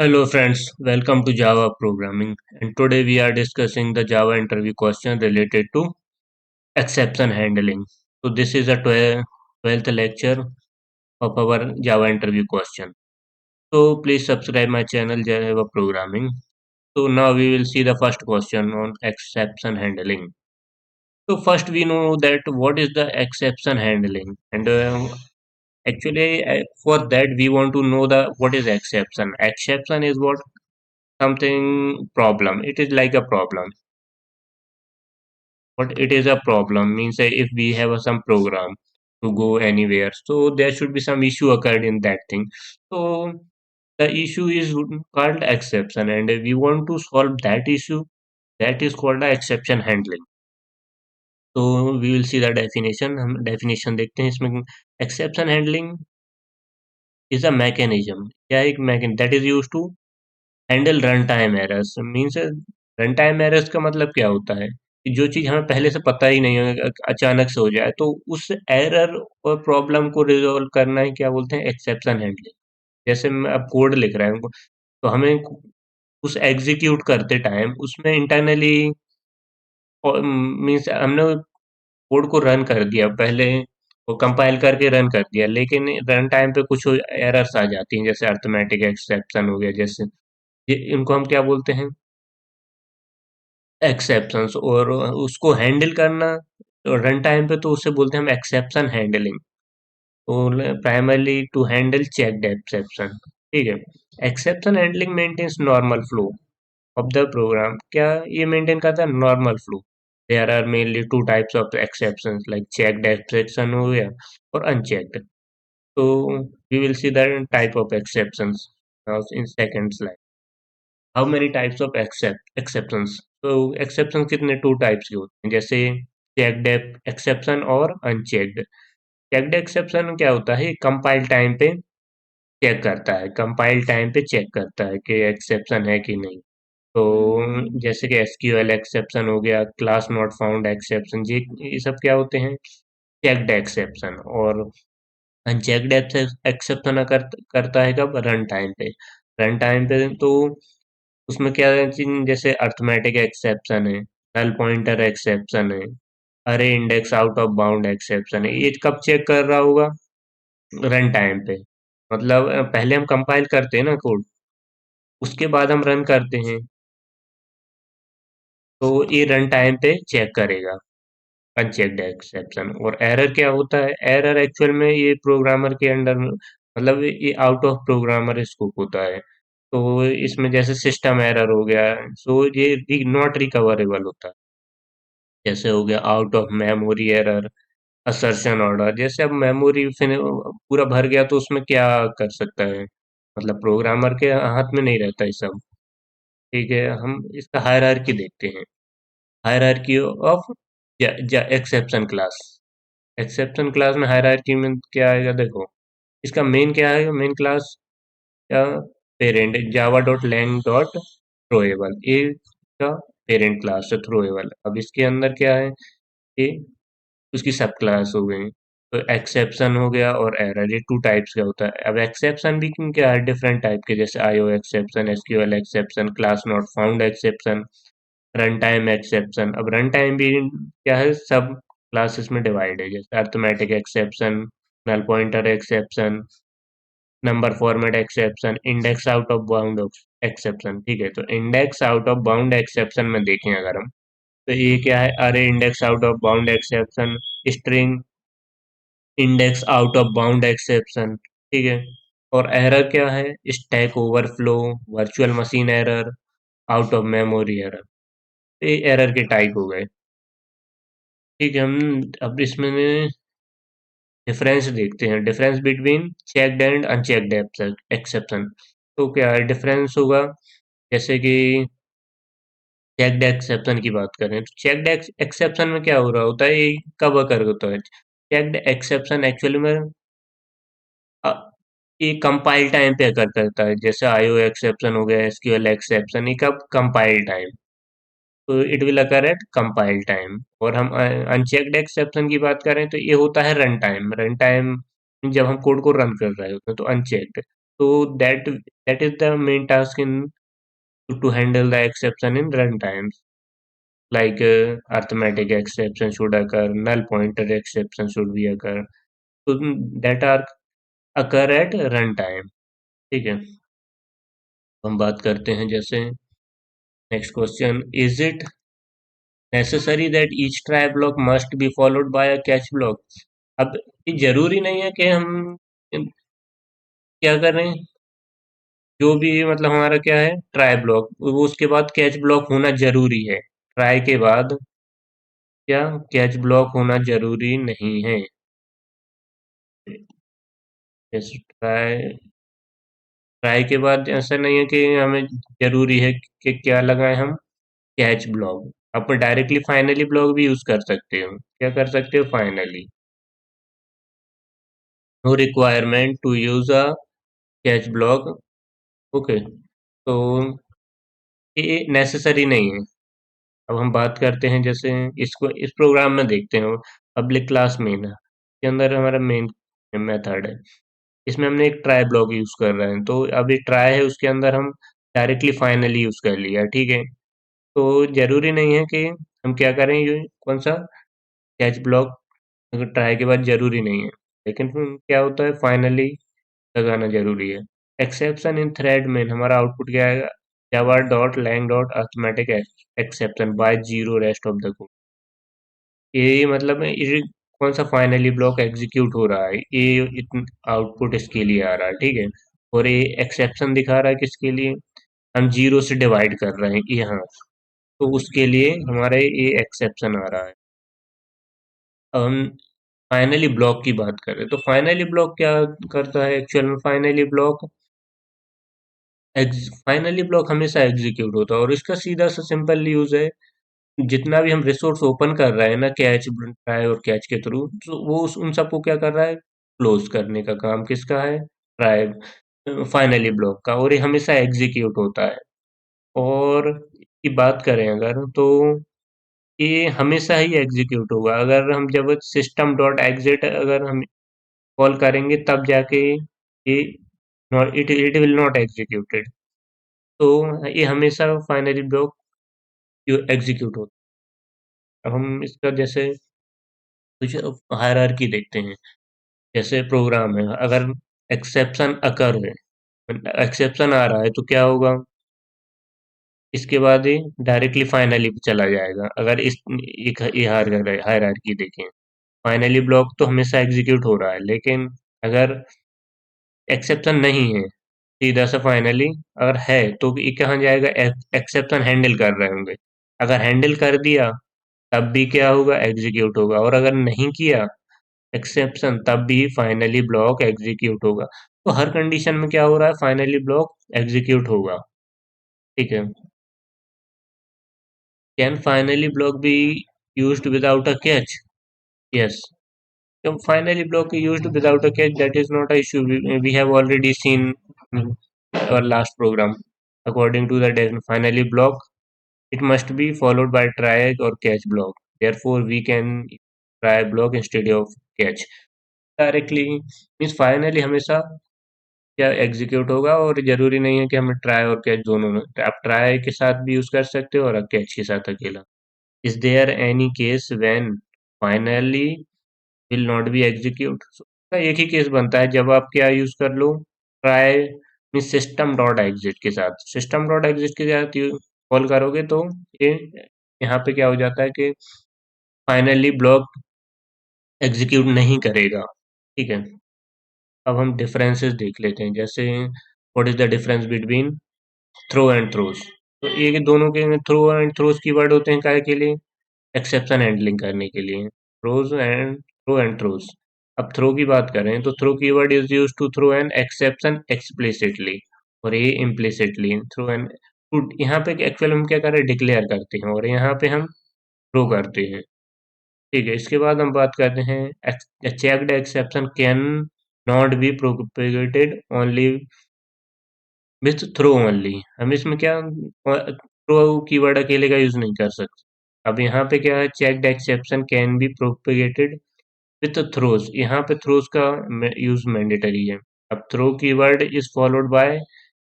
Hello friends, welcome to Java Programming, and today we are discussing the Java interview question related to exception handling. So this is a 12th lecture of our Java interview question. So please subscribe my channel Java Programming. So now we will see the first question on exception handling. So first we know that what is the exception handling, and actually for that we want to know the what is exception. Exception is what something problem. It is like a problem, but it is a problem means if we have some program to go anywhere, so there should be some issue occurred in that thing. So the issue is called exception, and we want to solve that issue. That is called the exception handling. So we will see the definition. हम definition देखते हैं इसमें. Exception handling is a mechanism, क्या एक mechanism that is used to handle run time errors means run time errors का मतलब क्या होता है कि जो चीज़ हमें पहले से पता ही नहीं है अचानक से हो जाए तो उस एरर और प्रॉब्लम को रिजॉल्व करना ही क्या बोलते हैं एक्सेप्शन हैंडलिंग। जैसे मैं अब कोड लिख रहा हूँ तो हमें उस एग्जीक्यूट करते टाइम उसमें इंटरनली मीन्स हमने कोड को रन कर दिया पहले वो कंपाइल करके रन कर दिया लेकिन रन टाइम पे कुछ एरर्स आ जाती हैं जैसे अर्थमेटिक एक्सेप्शन हो गया जैसे ये इनको हम क्या बोलते हैं एक्सेप्शंस और उसको हैंडल करना रन टाइम पे तो उससे बोलते हैं हम एक्सेप्शन हैंडलिंग और primarily to handle checked exception. ठीक है। Exception handling maintains normal flow of the program. क्या ये मेंटेन करता है normal flow. There are mainly two types of exceptions like checked exception हो गया और अनचेक्ड। तो we will see the type of exceptions in second slide. How many types of exceptions. तो exception कितने टू टाइप्स के होते हैं जैसे चेक्ड एक्सेप्शन और अनचेक्ड। चेक्ड एक्सेप्शन क्या होता है कंपाइल टाइम पे चेक करता है कंपाइल टाइम पे चेक करता है कि एक्सेप्शन है कि नहीं। तो जैसे कि एसक्यूएल एक्सेप्शन हो गया क्लास नॉट फाउंड एक्सेप्शन ये सब क्या होते हैं चेक्ड एक्सेप्शन। और अनचेक्ड एक्सेप्शन करता है कब रन टाइम पे। रन टाइम पे तो उसमें क्या है जैसे अर्थमेटिक एक्सेप्शन है नल पॉइंटर एक्सेप्शन है अरे index out of bound exception है। ये कब चेक कर रहा होगा रन टाइम पे। मतलब पहले हम कंपाइल करते हैं ना कोड उसके बाद हम रन करते हैं तो ये रन टाइम पे चेक करेगा अनचेक्ड एक्सेप्शन। और एरर क्या होता है एरर एक्चुअल में ये प्रोग्रामर के अंडर मतलब ये आउट ऑफ प्रोग्रामर स्कोप होता है। तो इसमें जैसे सिस्टम एरर हो गया सो ये नॉट रिकवरेबल होता है। जैसे हो गया out of memory error assertion order. जैसे अब मेमोरी पूरा भर गया तो उसमें क्या कर सकता है मतलब प्रोग्रामर के हाथ में नहीं रहता ये सब। ठीक है हम इसका हायरार्की देखते हैं। Hierarchy of exception class. Exception class में हायरार्की में क्या आएगा देखो इसका मेन क्या है मेन क्लास या parent Java dot lang dot throwable ये का पेरेंट क्लास है थ्रोएबल। अब इसके अंदर क्या है ये उसकी सब क्लास हो गई। तो एक्सेप्शन हो गया और एरर ये टू टाइप्स का होता है। अब एक्सेप्शन भी क्या है डिफरेंट टाइप के जैसे IO exception SQL exception class not found exception run time exception. अब रन टाइम भी क्या है सब क्लासेस में डिवाइड है जैसे arithmetic exception null pointer exception number format exception index out of bound exception. ठीक है तो index out of bound exception में देखें अगर हम तो ये क्या है अरे index out of bound exception string index out of bound exception. ठीक है। और एरर क्या है stack overflow virtual machine error out of memory error. ये एरर के टाइप हो गए। ठीक है हम अब इसमें डिफरेंस देखते हैं difference between checked and unchecked exception. तो क्या है डिफरेंस होगा जैसे कि चेक्ड एक्सेप्शन की बात करें तो चेक्ड एक्सेप्शन में क्या हो रहा होता है ये कब अकर होता है चेक्ड एक्सेप्शन एक्चुअली में अ, ये कंपाइल टाइम पे अकर करता है जैसे आईओ एक्सेप्शन हो गया एसक्यूएल एक्सेप्शन ये कब कंपाइल टाइम। तो it will occur at compile time. और हम अनचेक्ड एक्सेप्शन की बात करें तो ये होता है रन टाइम जब हम कोड को रन कर रहे होते हैं तो unchecked. So that is the main task in to handle the exception in runtimes. Like arithmetic exception should occur, null pointer exception should be occur. So that are occur at runtime. ठीक है, हम बात करते हैं जैसे next question, is it necessary that each try block must be followed by a catch block? अब ये जरूरी नहीं है कि हम क्या करें, जो भी मतलब हमारा क्या है ट्राई ब्लॉक, वो उसके बाद कैच ब्लॉक होना जरूरी है। ट्राई के बाद क्या कैच ब्लॉक होना जरूरी नहीं है? जैसे ट्राई ट्राई के बाद ऐसा नहीं है कि हमें जरूरी है कि क्या लगाएं हम, कैच ब्लॉक। आप डायरेक्टली फाइनली ब्लॉक भी यूज कर सकते हो। क्या कर सकते हो? Finally. No requirement to use a catch block. Okay, तो ये नेसेसरी नहीं है। अब हम बात करते हैं जैसे इसको इस प्रोग्राम में देखते हैं, पब्लिक क्लास मेन है के अंदर हमारा मेन मेथड है। इसमें हमने एक ट्राई ब्लॉक यूज कर रहे हैं, तो अभी ट्राई है उसके अंदर हम डायरेक्टली फाइनली यूज कर लिया, ठीक है। तो जरूरी नहीं है कि हम क्या करें, ये कौन सा कैच ब्लॉक अगर ट्राई के बाद जरूरी नहीं है, लेकिन फिर क्या होता है फाइनली लगाना जरूरी है। एक्सेप्शन इन थ्रेड में हमारा आउटपुट क्या आएगा, Java dot lang dot arithmetic exception by zero rest of the code. ये मतलब ये कौन सा फाइनली ब्लॉक एग्जीक्यूट हो रहा है, ये आउटपुट इसके लिए आ रहा है, ठीक है। और ये एक्सेप्शन दिखा रहा है किसके लिए, हम जीरो से डिवाइड कर रहे हैं यहाँ, तो उसके लिए हमारे ये एक्सेप्शन आ रहा है। अब हम फाइनली ब्लॉक की बात करें तो फाइनली ब्लॉक क्या करता है एक्चुअल में, फाइनली ब्लॉक हमेशा एग्जीक्यूट होता है और इसका सीधा सा सिंपल यूज है, जितना भी हम रिसोर्स ओपन कर रहे हैं ना कैच ट्राई और कैच के थ्रू, तो वो उन सबको क्या कर रहा है, क्लोज करने का काम किसका है, ट्राई फाइनली ब्लॉक का, और ये हमेशा एग्जीक्यूट होता है। और की बात करें अगर तो ये हमेशा ही एग्जीक्यूट होगा, अगर हम जब सिस्टम डॉट एग्जिट अगर हम कॉल करेंगे तब जाके ये इट विल नॉट एग्जीक्यूटेड। तो ये हमेशा फाइनली ब्लॉक एग्जीक्यूट होता है। अब हम इसका जैसे कुछ हायरार्की देखते हैं, जैसे प्रोग्राम है, अगर एक्सेप्शन अकर है, एक्सेप्शन आ रहा है तो क्या होगा, इसके बाद ये डायरेक्टली फाइनली पे चला जाएगा। अगर इस एक ये हायरार्की देखें, फाइनली ब्लॉक तो हमेशा एग्जीक्यूट हो रहा है, लेकिन अगर एक्सेप्शन नहीं है सीधा सा फाइनली अगर है तो ये कहाँ जाएगा, एक्सेप्शन हैंडल कर रहे होंगे, अगर हैंडल कर दिया तब भी क्या होगा, एग्जीक्यूट होगा, और अगर नहीं किया एक्सेप्शन तब भी फाइनली ब्लॉक एग्जीक्यूट होगा। तो हर कंडीशन में क्या हो रहा है, फाइनली ब्लॉक एग्जीक्यूट होगा, ठीक है। Can finally block be used without a catch? Yes, finally block used without a catch, that is not a issue. We have already seen our last program. According to the definition, finally block, it must be followed by try or catch block. Therefore, we can try block instead of catch. Directly means finally हमेशा क्या execute होगा, और जरूरी नहीं है कि हमें try और कैच दोनों में, आप ट्राई के साथ भी यूज कर सकते हो और कैच के साथ अकेला। Is there any case when finally will not be executed? का एक ही केस बनता है जब आप क्या यूज कर लो, try mean system dot exit के साथ, सिस्टम डॉट एग्जिट के साथ कॉल करोगे तो ये यहाँ पे क्या हो जाता है कि फाइनली ब्लॉक एग्जीक्यूट नहीं करेगा, ठीक है। अब हम डिफरेंसेस देख लेते हैं, जैसे what is the difference between throw and throws. तो ये दोनों के थ्रो एंड थ्रोस कीवर्ड होते हैं काय के लिए, एक्सेप्शन हैंडलिंग करने के लिए, थ्रो एंड थ्रोस। अब थ्रो की बात करें तो throw keyword is used to throw an exception explicitly, और ये इम्प्लिसिटली थ्रो एन, यहाँ पे एक्चुअल हम क्या कर रहे हैं, डिक्लेयर करते हैं, और यहाँ पे हम थ्रो करते हैं, ठीक है। इसके बाद हम बात करते हैं checked exception can not be propagated only with throw only. हम इसमें क्या थ्रो कीवर्ड अकेले का यूज नहीं कर सकते। अब यहाँ पे क्या है, checked exception can be propagated with throws, यहाँ पे थ्रोज का यूज मैंडेटरी है। अब throw keyword is followed by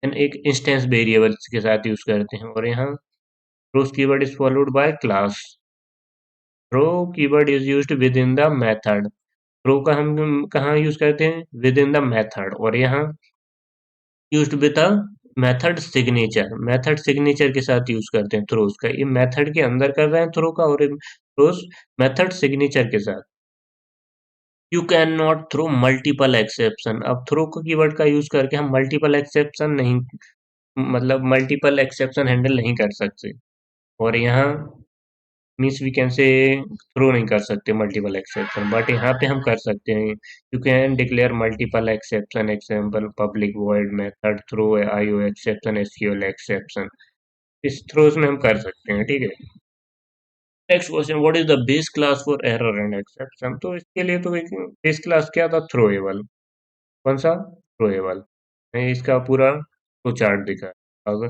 an एक इंस्टेंस वेरिएबल के साथ यूज करते हैं, और यहाँ throws keyword is followed by class. Throw keyword is used within the method. Throw का हम कहाँ यूज करते हैं? विद इन द मेथड, और यहाँ used with a method signature. Method signature के साथ यूज करते हैं थ्रोस का। ये मेथड के अंदर कर रहे हैं थ्रो का, और थ्रोस मेथड सिग्नेचर के साथ। You can not throw multiple exception. अब थ्रो कीवर्ड का यूज करके हम मल्टीपल एक्सेप्शन नहीं, मतलब मल्टीपल एक्सेप्शन हैंडल नहीं कर सकते। और यहाँ मीन्स वी कैन से थ्रो नहीं कर सकते मल्टीपल एक्सेप्शन, बट यहाँ पे हम कर सकते हैं। You can declare multiple exception, example public void method throw IO exception SQL exception. इस थ्रोज में हम कर सकते हैं, ठीक है। Next question, what is the base class for error and exception? तो इसके लिए तो एक बेस क्लास क्या था? थ्रोएबल। कौन सा? थ्रोएबल। इसका पूरा तो चार्ट दिखा है।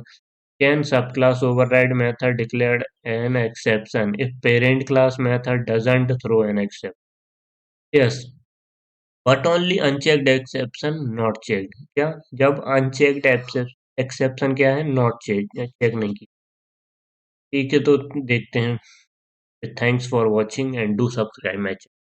Can subclass override method declared an exception if parent class method doesn't throw an exception? Yes, but only unchecked exception not checked. क्या? जब unchecked exception क्या है? Not checked, चेक नहीं की। ठीक है, तो देखते हैं। Thanks for watching and do subscribe my channel.